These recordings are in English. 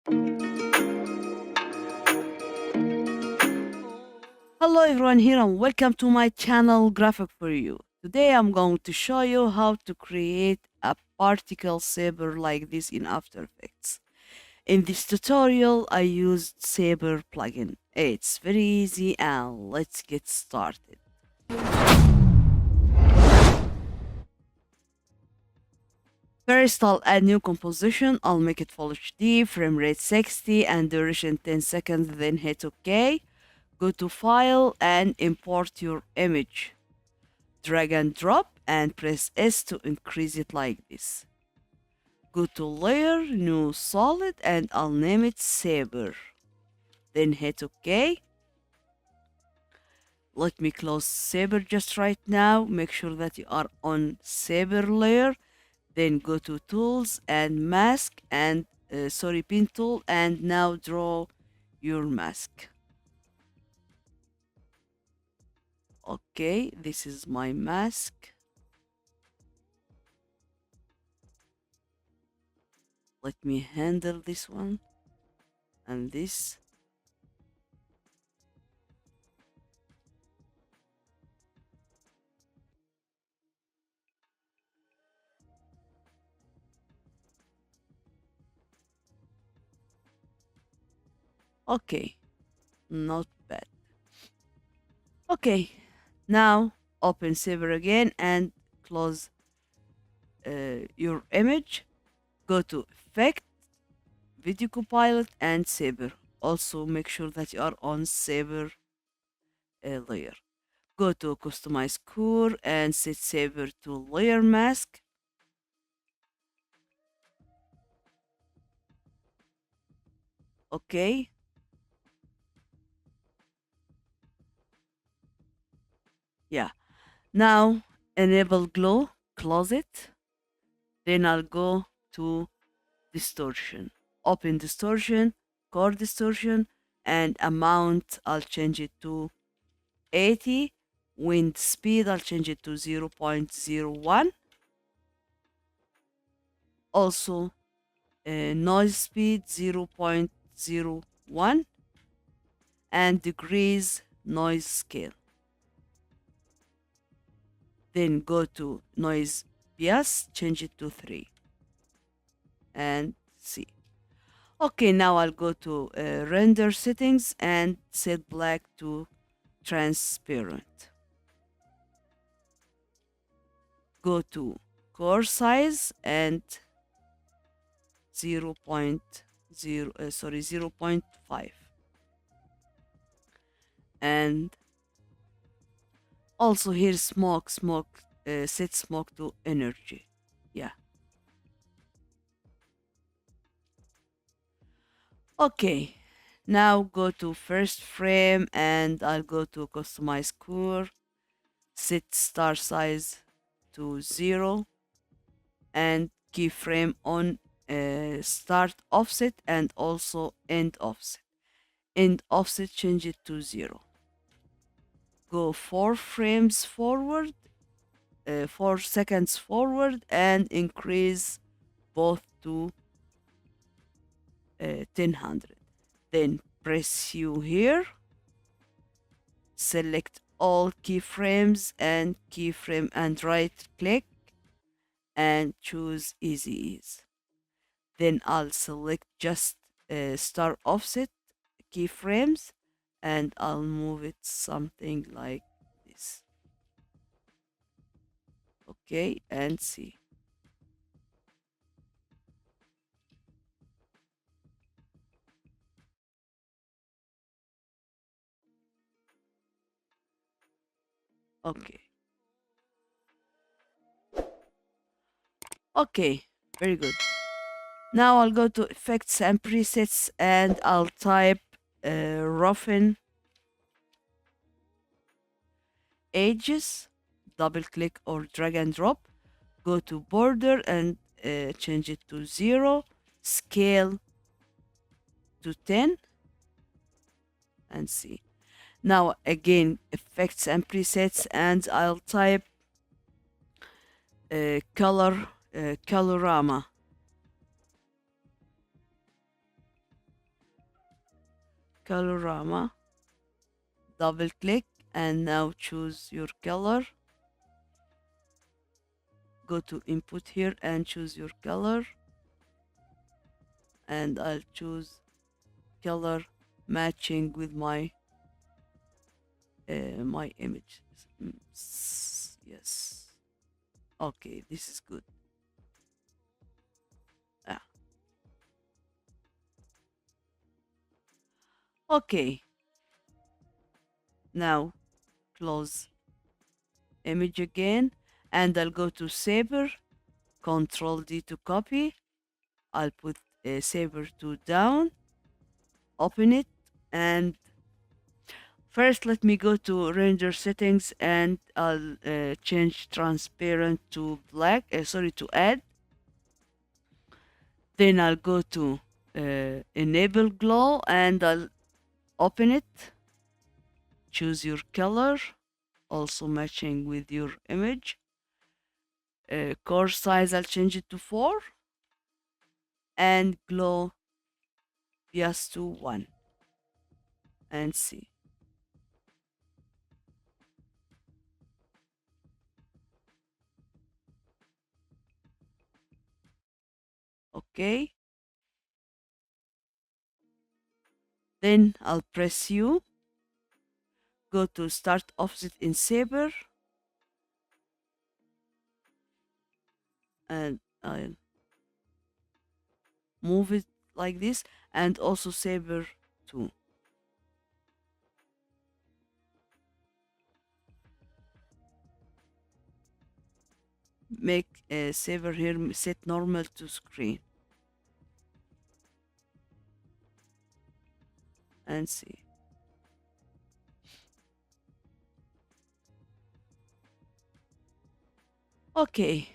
Hello everyone here and welcome to my channel Graphic for You. Today I'm going to show you how to create a particle saber like this in After Effects. In this tutorial I used Saber plugin. It's very easy and let's get started. First I'll add new composition. I'll make it full HD, frame rate 60 and duration 10 seconds, then hit OK. Go to file and import your image. Drag and drop and press S to increase it like this. Go to layer, new solid, and I'll name it Saber. Then hit OK. Let me close Saber just right now. Make sure that you are on Saber layer. Then go to tools and mask and pen tool, and now draw your mask. Okay, this is my mask. Let me handle this one and this. Okay, not bad. Okay, now open Saber again and close your image. Go to Effect, Video Copilot, and Saber. Also, make sure that you are on Saber layer. Go to Customize Core and set Saber to Layer Mask. Okay. Yeah. Now enable glow, close it. Then I'll go to distortion. Open distortion, core distortion, and amount I'll change it to 80. Wind speed I'll change it to 0.01. Also noise speed 0.01 and degrees noise scale. Then go to noise bias, change it to 3 and see. Okay, now I'll go to render settings and set black to transparent. Go to core size and 0.5, and also here smoke, set smoke to energy. Yeah. Okay, now go to first frame and I'll go to customize core, set star size to 0 and keyframe on start offset and also end offset. End offset change it to 0. Go 4 frames forward, 4 seconds forward and increase both to 1000. Then press U here, select all keyframes and keyframe and right click and choose easy ease. Then I'll select just star offset keyframes and I'll move it something like this. Okay, and see. Okay. Okay, very good. Now I'll go to effects and presets and I'll type roughen edges, double click or drag and drop. Go to border and change it to 0, scale to 10 and see. Now again, effects and presets and I'll type colorama. colorama, double click, and now choose your color. Go to input here and choose your color, and I'll choose color matching with my image. Yes. Okay, this is good. Ah, okay. Now close image again, and I'll go to Saber, Control D to copy. I'll put Saber to down, open it, and first let me go to render settings, and I'll change transparent to black, sorry, to add. Then I'll go to enable glow, and I'll open it, choose your color, also matching with your image. Core size, I'll change it to 4, and glow just to 1, and see. Okay, then I'll press U, go to start offset in Saber, and I'll move it like this, and also Saber too. Make Saber here set normal to screen, and see. Okay,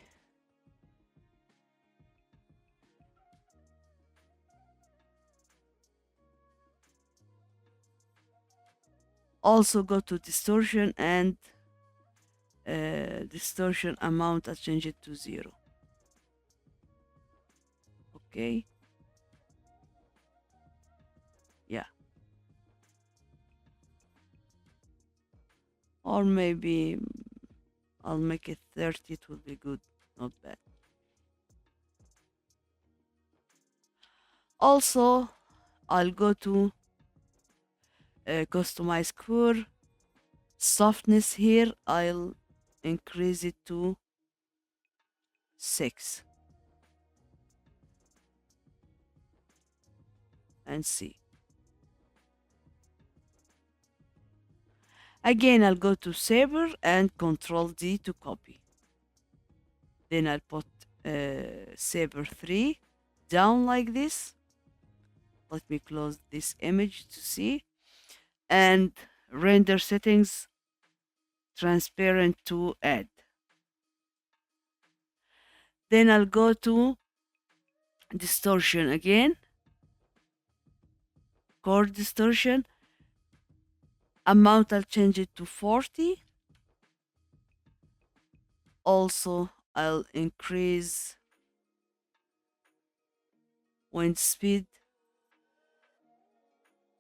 also go to distortion, and distortion amount, I change it to 0. Okay, yeah, or maybe I'll make it 30, it will be good, not bad. Also, I'll go to customize core, softness here, I'll increase it to 6, and see. Again, I'll go to Saber and Control D to copy. Then I'll put Saber 3 down like this. Let me close this image to see. And render settings, transparent to add. Then I'll go to distortion again, core distortion. Amount, I'll change it to 40. Also, I'll increase wind speed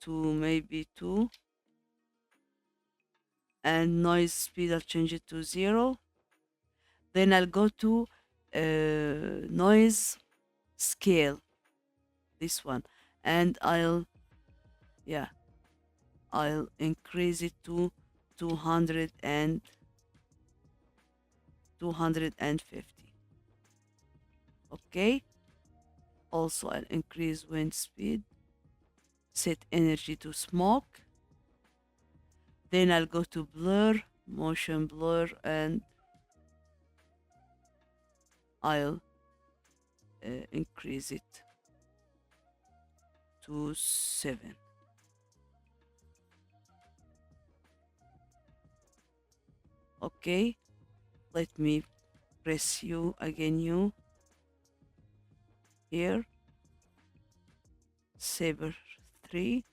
to maybe 2. And noise speed, I'll change it to 0. Then I'll go to noise scale, this one, and yeah, I'll increase it to 200 and 250. Okay, also I'll increase wind speed, set energy to smoke. Then I'll go to blur, motion blur, and I'll increase it to 7. Okay, let me press U again, U here, Saber 3.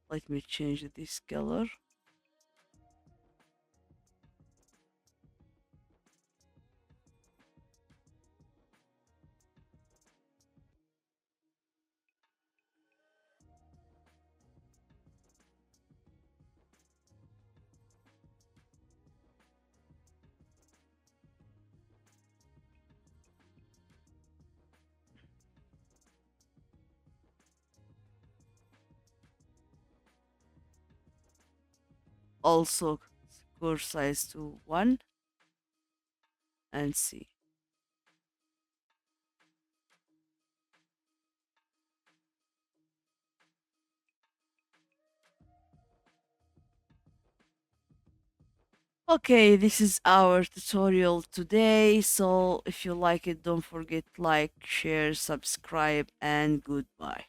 Let me change this color. Also core size to 1 and see. Okay, this is our tutorial today. So if you like it, don't forget like, share, subscribe, and goodbye.